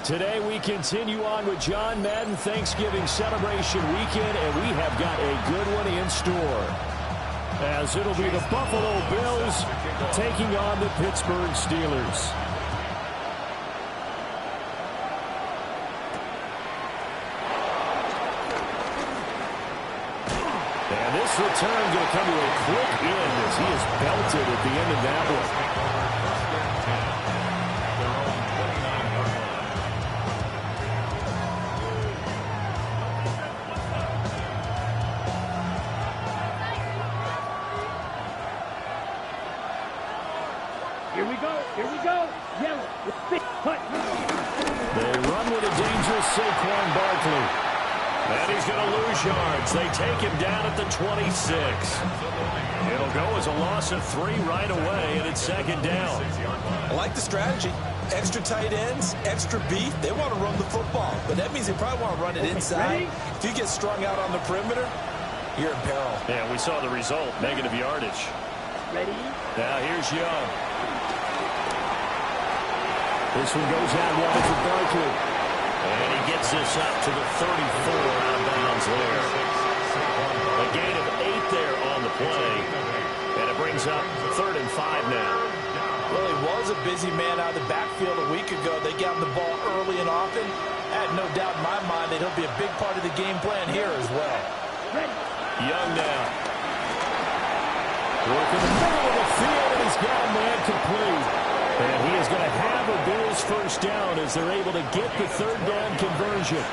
Today we continue on with John Madden Thanksgiving celebration weekend, and we have got a good one in store. As it'll be the Buffalo Bills taking on the Pittsburgh Steelers. And this return going to come to a quick end as he is belted at the end of that one. Here we go. Yellow. They run with a dangerous Saquon Barkley. And he's going to lose yards. They take him down at the 26. It'll go as a loss of 3 right away, and it's second down. I like the strategy. Extra tight ends, extra beef. They want to run the football, but that means they probably want to run it inside. If you get strung out on the perimeter, you're in peril. Yeah, we saw the result, negative yardage. Ready? Now here's Young. This one goes out wide for Barkley. And he gets this up to the 34 out of bounds there. A gain of 8 there on the play. And it brings up 3rd and 5 now. Well, he was a busy man out of the backfield a week ago. They got him the ball early and often. I had no doubt in my mind that he'll be a big part of the game plan here as well. Young now. Work in the middle of the field, and he's got a man complete. And he is going to have a Bills first down as they're able to get the 3rd down conversion.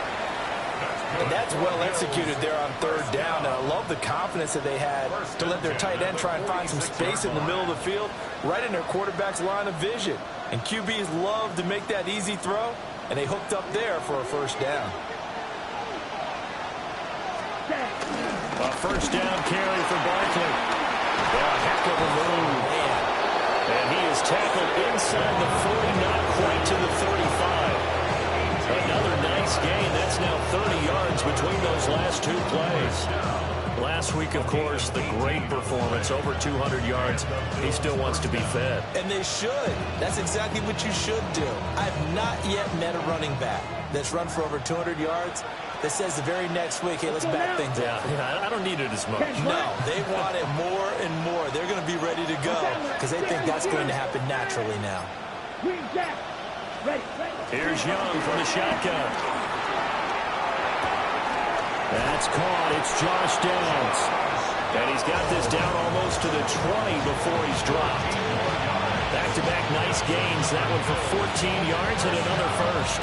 And that's well executed there on 3rd down. And I love the confidence that they had to let their tight end try and find some space in the middle of the field, right in their quarterback's line of vision. And QBs love to make that easy throw, and they hooked up there for a first down. A first down carry for Barkley. A heck of a move. Man. And he is tackled inside the 40, not quite to the 35. Another nice gain. That's now 30 yards between those last 2 plays. Last week, of course, the great performance, over 200 yards. He still wants to be fed. And they should. That's exactly what you should do. I've not yet met a running back that's run for over 200 yards that says the very next week, hey, let's back things up. Yeah, I don't need it as much. No, they want it more and more. They're going to be ready to go because they think that's going to happen naturally now. Here's Young from the shotgun. That's caught. It's Josh Downs. And he's got this down almost to the 20 before he's dropped. Back-to-back nice gains. That one for 14 yards and another first.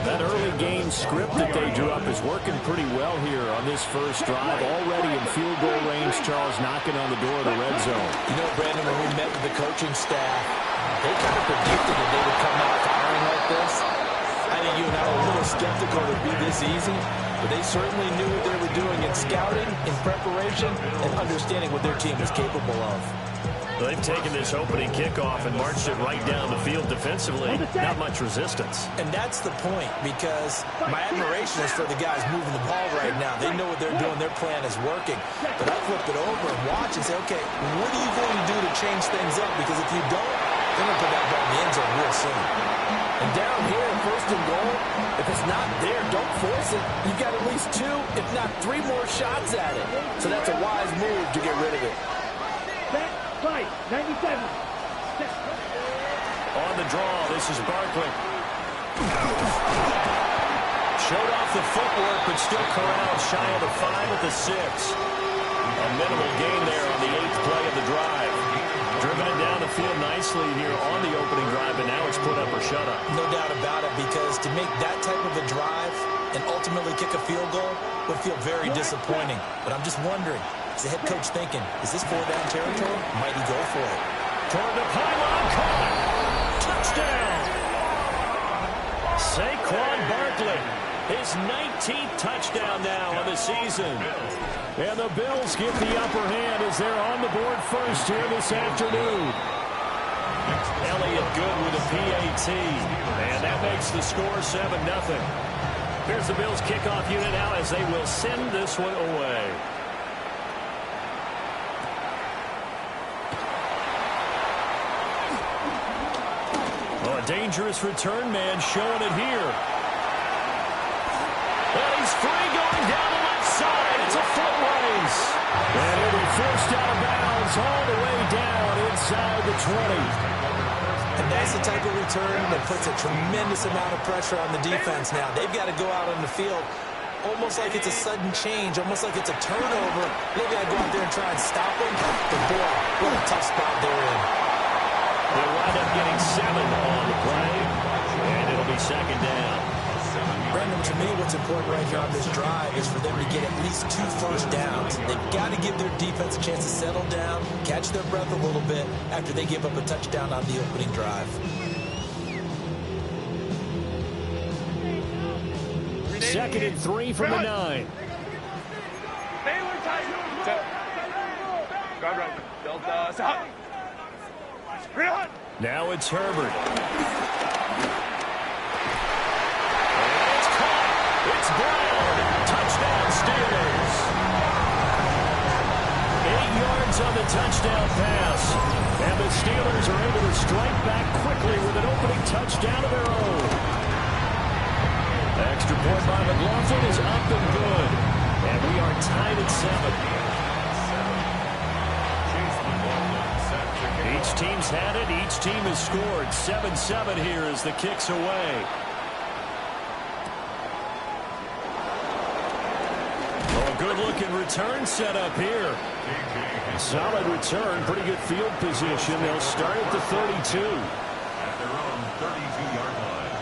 That early game script that they drew up is working pretty well here on this first drive. Already in field goal range, Charles knocking on the door of the red zone. You know, Brandon, when we met with the coaching staff, they kind of predicted that they would come out firing like this. I think you and I were a little skeptical it would be this easy, but they certainly knew what they were doing in scouting, in preparation, and understanding what their team was capable of. They've taken this opening kickoff and marched it right down the field defensively. Not much resistance. And that's the point, because my admiration is for the guys moving the ball right now. They know what they're doing. Their plan is working. But I flip it over and watch and say, okay, what are you going to do to change things up? Because if you don't, they're going to put that ball in the end zone real soon. And down here, 1st and goal, if it's not there, don't force it. You've got at least 2, if not 3 more shots at it. So that's a wise move to get rid of it. Fight, 97. On the draw, this is Barkley. Showed off the footwork, but still corralled shy of the 5 at the 6. A minimal gain there on the 8th play of the drive. Driven it down the field nicely here on the opening drive, but now it's put up or shut up. No doubt about it, because to make that type of a drive and ultimately kick a field goal would feel very disappointing. But I'm just wondering, is the head coach thinking, is this 4-down territory? Might he go for it? Toward the pylon, caught! Touchdown! Saquon Barkley, his 19th touchdown now of the season. And the Bills get the upper hand as they're on the board first here this afternoon. Elliott good with a PAT. And that makes the score 7-0. Here's the Bills kickoff unit now as they will send this one away. dangerous return man showing it here. And he's free going down the left side. It's a foot race. And it'll be forced out of bounds all the way down inside the 20. And that's the type of return that puts a tremendous amount of pressure on the defense now. They've got to go out on the field almost like it's a sudden change, almost like it's a turnover. They've got to go out there and try and stop them. But, boy, what a tough spot they're in. They'll wind up getting 7 on the play, and it'll be second down. Brandon, to me, what's important right here on this drive is for them to get at least 2 first downs. They've got to give their defense a chance to settle down, catch their breath a little bit after they give up a touchdown on the opening drive. Second and 3 from the 9. Now it's Herbert. And it's caught. It's Brown. Touchdown Steelers. 8 yards on the touchdown pass. And the Steelers are able to strike back quickly with an opening touchdown of their own. Extra point by McLaughlin is up and good. And we are tied at 7. Each team's had it. Each team has scored. 7-7 here as the kick's away. Oh, good-looking return set up here. Solid return. Pretty good field position. They'll start at the 32. At their own 32-yard line.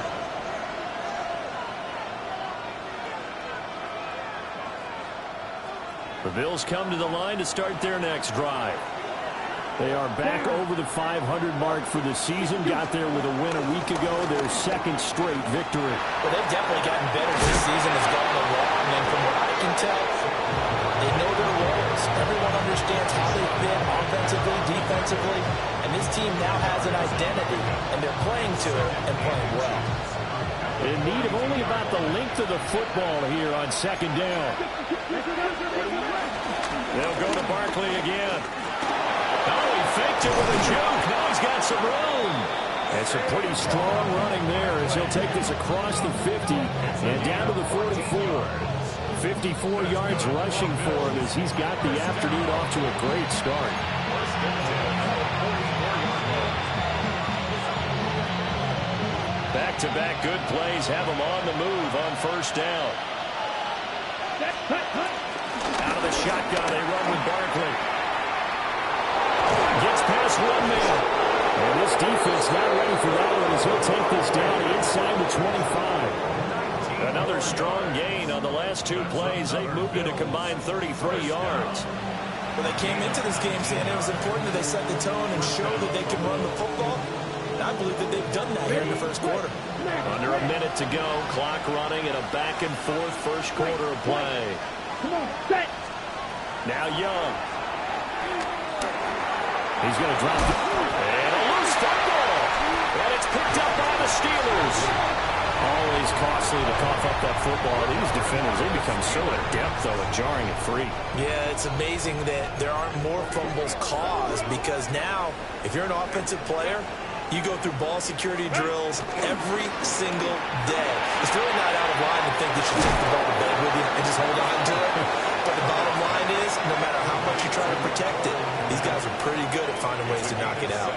The Bills come to the line to start their next drive. They are back over the 500 mark for the season. Got there with a win a week ago. Their second straight victory. Well, they've definitely gotten better as this season has gone along. And from what I can tell, they know their roles. Everyone understands how they fit offensively, defensively. And this team now has an identity. And they're playing to it and playing well. In need of only about the length of the football here on second down. They'll go to Barkley again. Oh, he faked it with a joke. Now he's got some room. And some pretty strong running there as he'll take this across the 50 and down to the 44. 54 yards rushing for him as he's got the afternoon off to a great start. Back-to-back good plays have him on the move on first down. Out of the shotgun, they run with Barkley. Gets past one man. And this defense not ready for that one as he'll take this down inside the 25. Another strong gain on the last 2 plays. They moved it a combined 33 yards. Well, they came into this game saying it was important that they set the tone and show that they can run the football. And I believe that they've done that here in the first quarter. Under a minute to go. Clock running in a back-and-forth first quarter of play. Come on, set. Now Young. He's going to drop it. And a loose fumble. And it's picked up by the Steelers. Always costly to cough up that football. These defenders, they become so adept, though, at jarring it free. Yeah, it's amazing that there aren't more fumbles caused because now, if you're an offensive player, you go through ball security drills every single day. It's really not out of line to think that you take the ball to bed with you and just hold on to it. But the bottom line is, no matter how much you try to protect it, these guys are pretty good at finding ways to knock it out.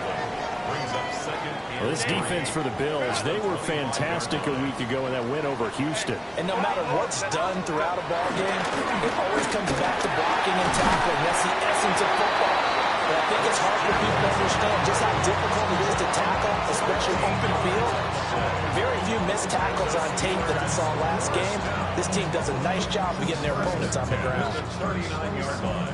Well, this defense for the Bills, they were fantastic a week ago in that win over Houston. And no matter what's done throughout a ball game, it always comes back to blocking and tackling. That's the essence of football. But I think it's hard for people to understand just how difficult it is to tackle, especially open field. Very few missed tackles on tape that I saw last game. This team does a nice job of getting their opponents on the ground. 39-yard line.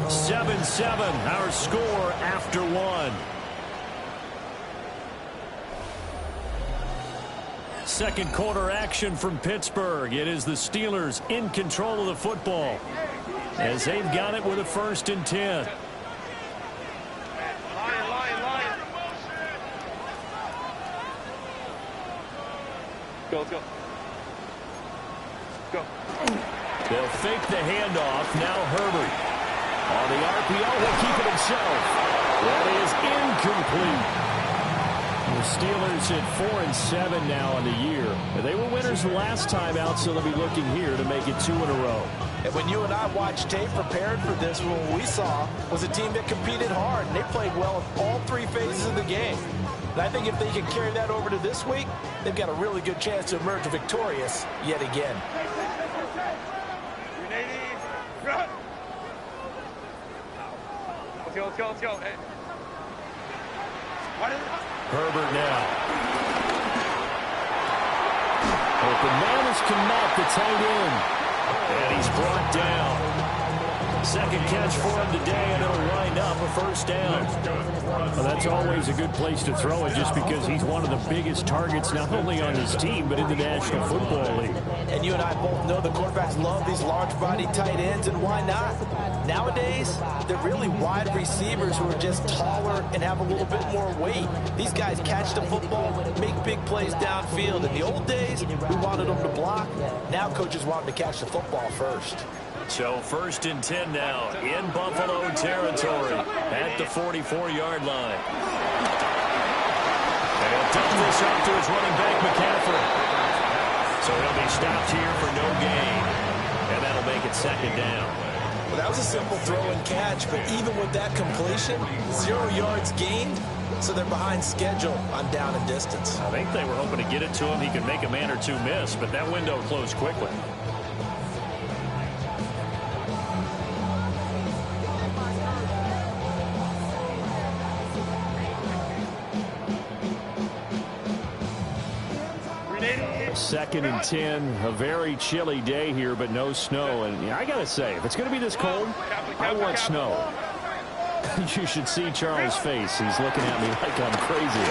7-7, our score after 1. Second quarter action from Pittsburgh. It is the Steelers in control of the football as they've got it with a 1st and 10. Go, let's go. Go. They'll fake the handoff. Now Herbert. On the RPO, he'll keep it himself. That is incomplete. The Steelers at 4-7 now on the year. They were winners the last time out, so they'll be looking here to make it 2 in a row. And when you and I watched tape prepared for this, what we saw was a team that competed hard, and they played well in all 3 phases of the game. And I think if they can carry that over to this week, they've got a really good chance to emerge victorious yet again. Let's go. Hey. Herbert now. Open man is Kmet, the tight end. And he's brought down. Second catch for him today, and it'll wind up a first down. Well, that's always a good place to throw it just because he's one of the biggest targets not only on his team but in the National Football League. And you and I both know the quarterbacks love these large-body tight ends, and why not? Nowadays, they're really wide receivers who are just taller and have a little bit more weight. These guys catch the football, make big plays downfield. In the old days, we wanted them to block. Now coaches want them to catch the football first. So 1st and 10 now in Buffalo territory at the 44-yard line. And he'll dump this off to his running back, McCaffrey. So he'll be stopped here for no gain. And that'll make it 2nd down. Well, that was a simple throw and catch, but even with that completion, 0 yards gained, so they're behind schedule on down and distance. I think they were hoping to get it to him. He could make a man or two miss, but that window closed quickly. Second and 10, a very chilly day here, but no snow. And I got to say, if it's going to be this cold, I want snow. You should see Charles' face. He's looking at me like I'm crazy.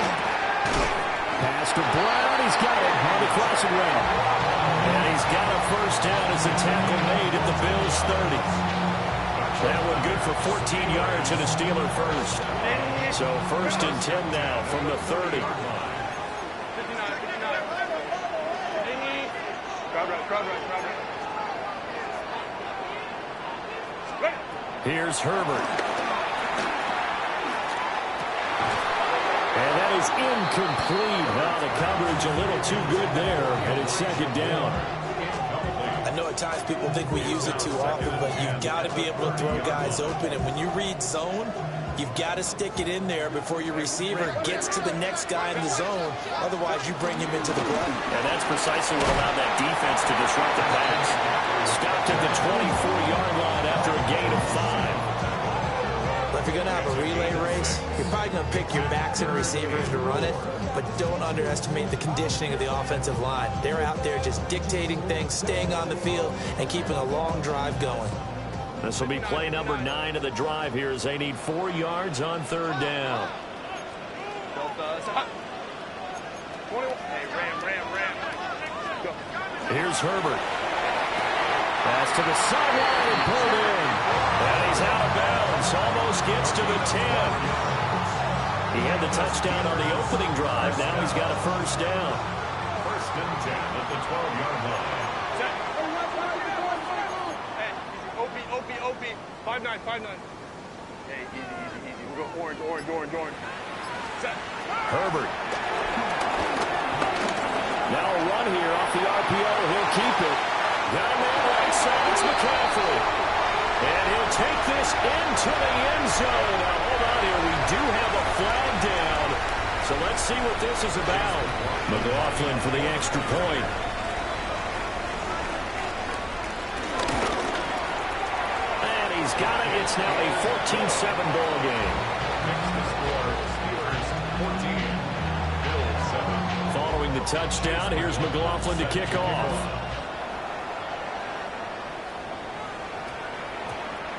Pass to Brown. He's got it on the crossing route. And he's got a first down as the tackle made at the Bills' 30. That one good for 14 yards and a Steeler first. So 1st and 10 now from the 30. Here's Herbert. And that is incomplete. Well, the coverage a little too good there, and it's 2nd down. I know at times people think we use it too often, but you've got to be able to throw guys open. And when you read zone, you've got to stick it in there before your receiver gets to the next guy in the zone. Otherwise, you bring him into the play. And that's precisely what allowed that defense to disrupt the pass. Stopped at the 24-yard line after a gain of 5. But if you're going to have a relay race, you're probably going to pick your backs and receivers to run it, but don't underestimate the conditioning of the offensive line. They're out there just dictating things, staying on the field, and keeping a long drive going. This will be play number 9 of the drive here as they need 4 yards on 3rd down. Here's Herbert. Pass to the sideline and pulled in. And he's out of bounds. Almost gets to the 10. He had the touchdown on the opening drive. Now he's got a first down. 1st and 10 at the 12-yard line. OP. 5-9. Hey, easy. We'll go orange. Set. Herbert. Now a run here off the RPO. He'll keep it. Got a man right side. It's McCaffrey. And he'll take this into the end zone. Now, hold on here. We do have a flag down. So let's see what this is about. McLaughlin for the extra point. And he's got it. It's now a 14-7 ball game. Next to score, Steelers 14, Bills 7. Following the touchdown, here's McLaughlin to kick off.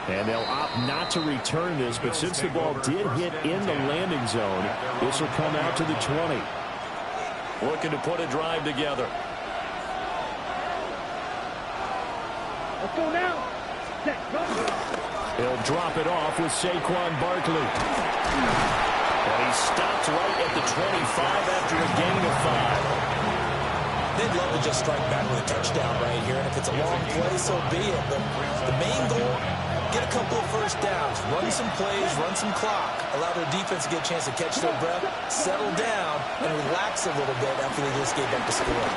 And they'll opt not to return this, but since the ball did hit in the landing zone, this will come out to the 20. Looking to put a drive together. Let's go now. Set, go. He'll drop it off with Saquon Barkley. And he's stopped right at the 25 after a gain of 5. They'd love to just strike back with a touchdown right here, and if it's a long play, so be it. But the main goal, get a couple of first downs, run some plays, run some clock, allow their defense to get a chance to catch their breath, settle down, and relax a little bit after they just gave up the score.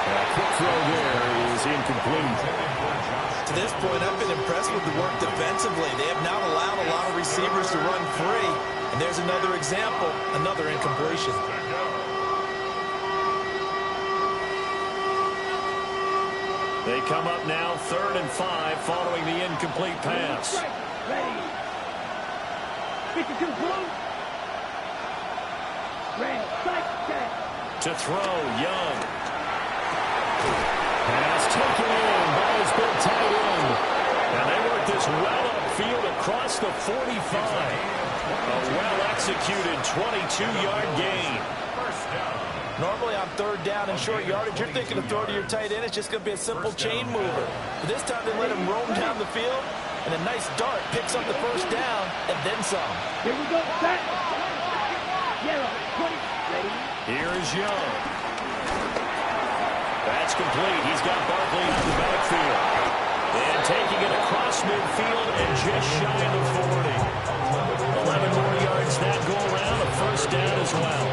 Quick throw there is incomplete. To this point, I've been impressed with the work defensively. They have not allowed a lot of receivers to run free. And there's another example, another incompletion. They come up now 3rd and 5 following the incomplete pass. Ready. 52 blue. Red. Strike. Set. To throw, Young. Pass taken in by his big tight end. And they work this well upfield across the 45. A well-executed 22-yard gain. Normally on 3rd down and short yardage, you're thinking to throw to your tight end. It's just going to be a simple chain mover. But this time they let him roam down the field, and a nice dart picks up the first down and then some. Here we go. Set. Yellow. 20. Ready. Here is Young. That's complete. He's got Barkley out of the backfield. And taking it across midfield and just shy of the 40. 11 more yards that go around. A first down as well.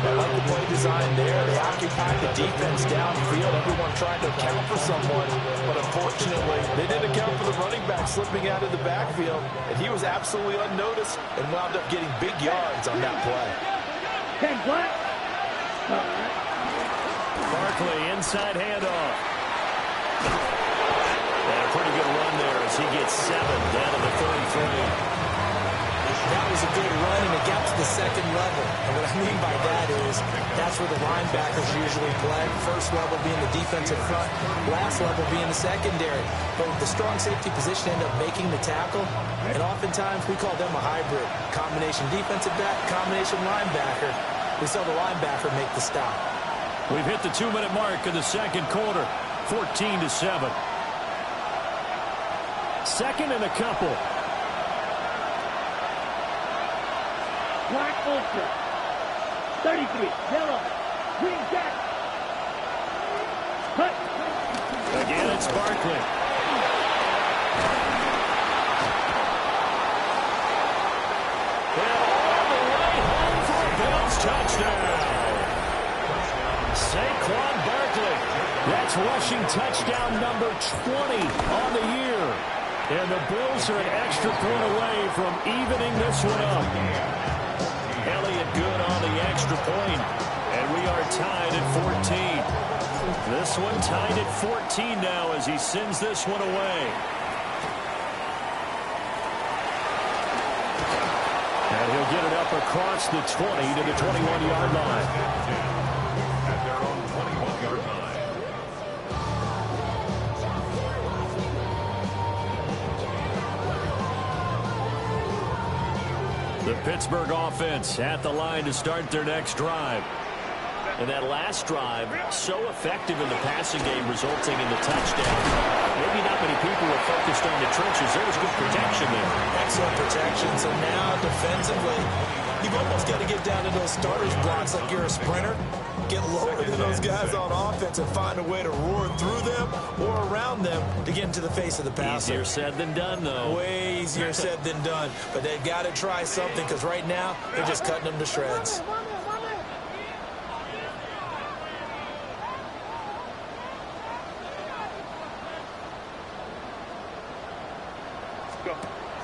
I like the play design there. They occupied the defense downfield. Everyone trying to account for someone. But unfortunately, they didn't account for the running back slipping out of the backfield. And he was absolutely unnoticed and wound up getting big yards on that play. 10 black. Barkley inside handoff. And a pretty good run there as he gets 7 down to the 33. That was a good run, and it got to the second level. And what I mean by that is that's where the linebackers usually play. First level being the defensive front, last level being the secondary. But the strong safety position end up making the tackle, and oftentimes we call them a hybrid. Combination defensive back, combination linebacker. We saw the linebacker make the stop. We've hit the 2-minute mark in the second quarter, 14-7. Second and a couple. Black Ultra. 33. Yellow. Green jack. Cut. Again, it's Barkley. And all the way home for a Bills touchdown. Saquon Barkley. That's rushing touchdown number 20 on the year. And the Bills are an extra point away from evening this one up. Elliott good on the extra point, and we are tied at 14. This one tied at 14 now as he sends this one away. And he'll get it up across the 20 to the 21-yard line. At their own 21-yard line. The Pittsburgh offense at the line to start their next drive. And that last drive, so effective in the passing game, resulting in the touchdown. Maybe not many people were focused on the trenches. There was good protection there. Excellent protection. So now, defensively, you've almost got to get down to those starters blocks like you're a sprinter. Get lower than those guys on offense and find a way to roar through them or around them to get into the face of the passer. Easier said than done, though. Way easier said than done. But they've got to try something because right now, they're just cutting them to shreds.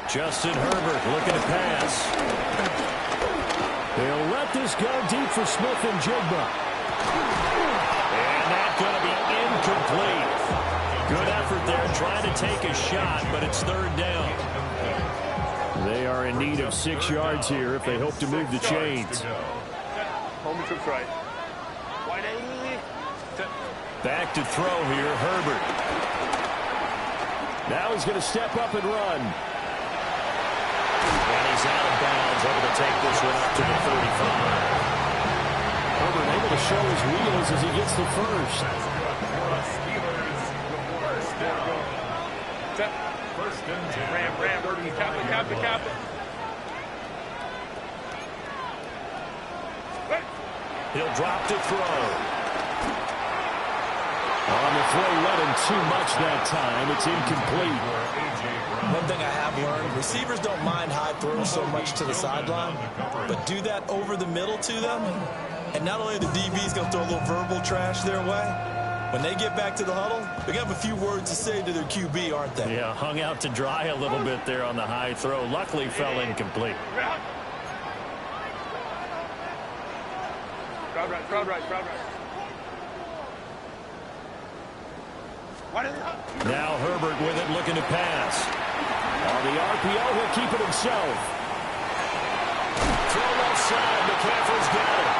Justin Herbert looking to pass. They'll let this go deep for Smith and Jigba. And that's going to be incomplete. Good effort there trying to take a shot, but it's 3rd down. They are in need of 6 yards here if they hope to move the chains. Home trips right. Back to throw here, Herbert. Now he's going to step up and run. And he's out of bounds, able to take this one up to the 35. Herbert able to show his wheels as he gets the first. First and 10. Ram. Cap it. He'll drop to throw. On the throw, led him too much that time. It's incomplete. One thing I have learned, receivers don't mind high throws so much to the sideline, but do that over the middle to them, and not only are the DBs going to throw a little verbal trash their way, when they get back to the huddle, they're going to have a few words to say to their QB, aren't they? Yeah, hung out to dry a little bit there on the high throw. Luckily, fell incomplete. Crowd right. Now Herbert with it, looking to pass. On the RPO, he'll keep it himself. Throw left side, McCaffrey's got it.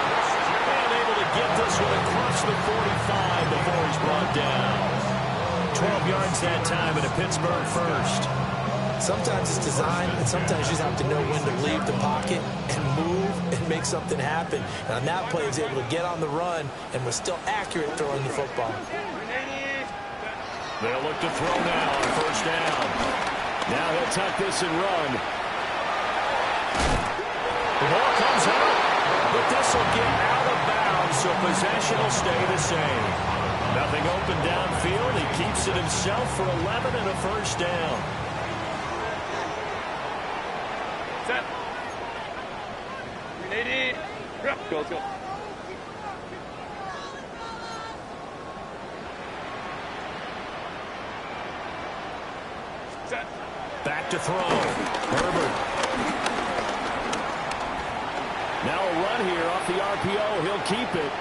And able to get this one across the 45 before he's brought down. 12 yards that time at a Pittsburgh first. Sometimes it's design, and sometimes you just have to know when to leave the pocket and move and make something happen. And on that play, he was able to get on the run and was still accurate throwing the football. They'll look to throw now on first down. Now he'll tuck this and run. The ball comes out, but this will get out of bounds, so possession will stay the same. Nothing open downfield. He keeps it himself for 11 and a first down. Set. Ready. Go, let's go. Set. Back to throw. Herbert. Now a run here off the RPO. He'll keep it.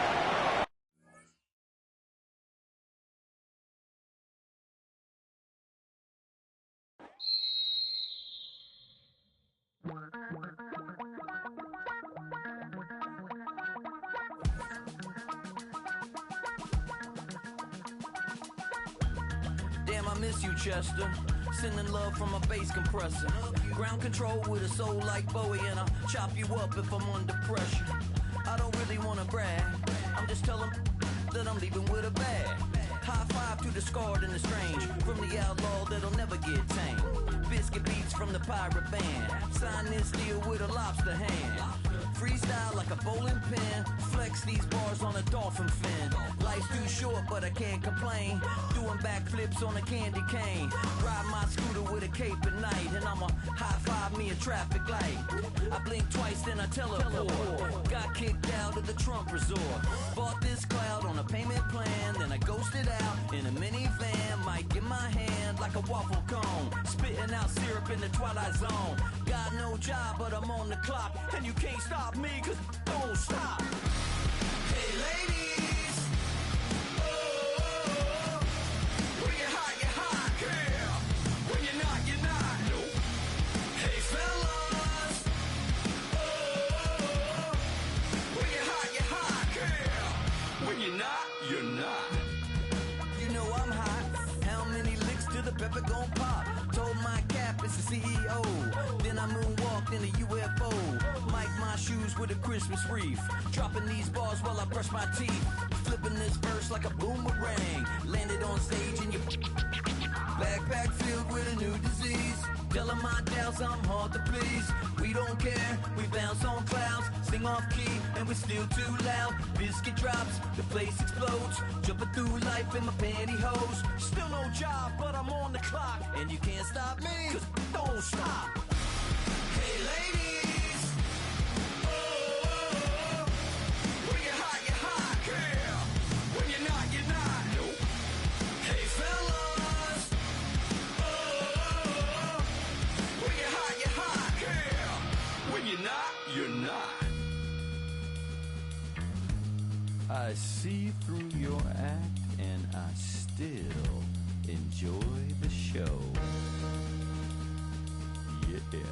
Damn, I miss you, Chester. Sending love from a bass compressor. Ground control with a soul like Bowie, and I'll chop you up if I'm under pressure. I don't really want to brag. I'm just telling that I'm leaving with a bag. High five to the scarred and the strange. From the outlaw that'll never get tamed. Biscuit beats from the pirate band. Sign this deal with a lobster hand. Freestyle like a bowling pin. Flex these bars on a dolphin fin. Life's too short, but I can't complain. Doing backflips on a candy cane. Ride my scooter with a cape at night. And I'ma high five me a traffic light. I blink twice, then I teleport. Got kicked out of the Trump resort. Bought this cloud on a payment plan. Then I ghosted out in a minivan. Mic in my hand like a waffle cone. Spitting out syrup in the twilight zone. Got no job, but I'm on the clock. And you can't stop me, cause don't stop. Hey ladies, oh, when you're hot, girl. When you're not, nope. Hey fellas, oh, when you're hot, girl. When you're not, you're not. You know I'm hot. How many licks till the pepper gon' pop? Told my cap it's the CEO. Then I moonwalked in a UFO. Mic my shoes with a Christmas wreath. Dropping these bars while I brush my teeth. Flipping this verse like a boomerang. Landed on stage in your backpack filled with a new disease. Telling my doubts I'm hard to please. We don't care, we bounce on clouds. Sing off key and we're still too loud. Biscuit drops, the place explodes. Jumping through life in my pantyhose. Still no job, but I'm on the clock. And you can't stop me, cause don't stop. Hey ladies, oh, when you're hot, girl. When you're not, nope. Hey fellas, oh, when you're hot, girl. When you're not, you're not. I see through your act and I still enjoy the show. Yeah.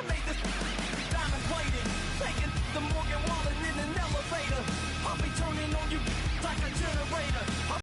I made this diamond plated, taking the Morgan Wallen in an elevator. I'll be turning on you like a generator.